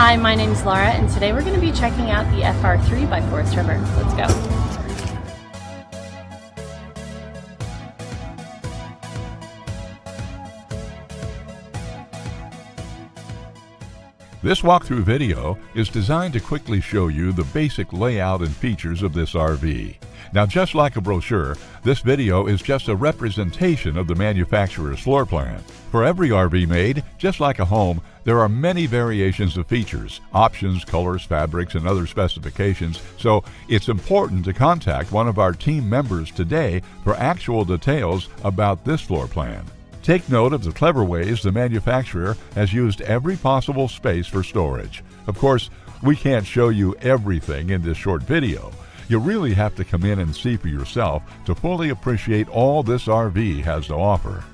Hi, my name's Laura, and today we're going to be checking out the FR3 by Forest River. Let's go. This walkthrough video is designed to quickly show you the basic layout and features of this RV. Now, just like a brochure, this video is just a representation of the manufacturer's floor plan. For every RV made, just like a home, there are many variations of features, options, colors, fabrics, and other specifications, so it's important to contact one of our team members today for actual details about this floor plan. Take note of the clever ways the manufacturer has used every possible space for storage. Of course, we can't show you everything in this short video. You really have to come in and see for yourself to fully appreciate all this RV has to offer.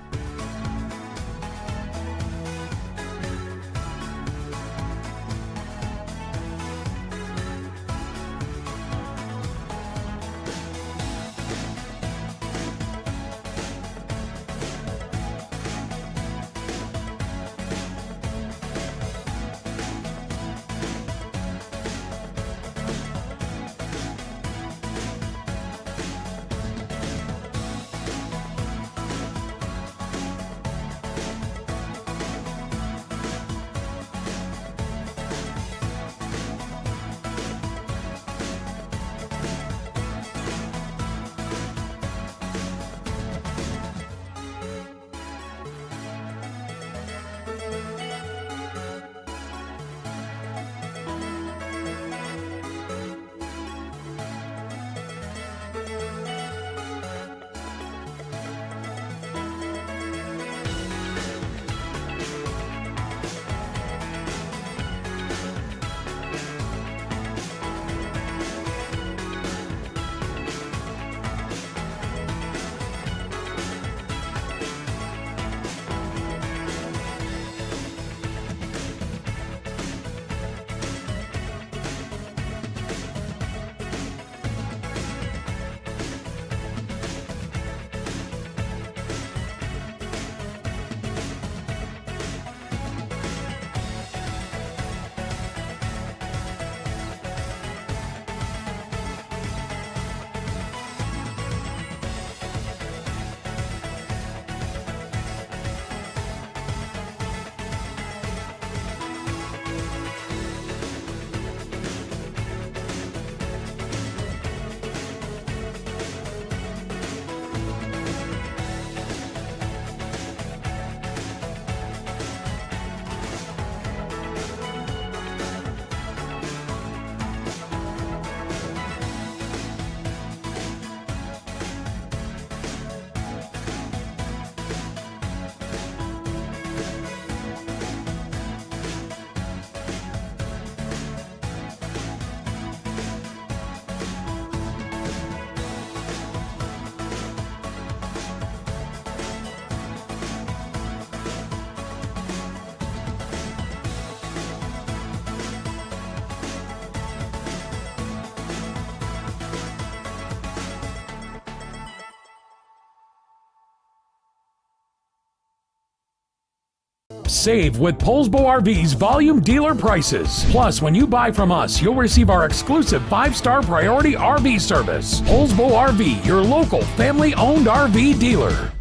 Save with Poulsbo RV's volume dealer prices. Plus, when you buy from us, you'll receive our exclusive 5-star priority RV service. Poulsbo RV, your local family-owned RV dealer.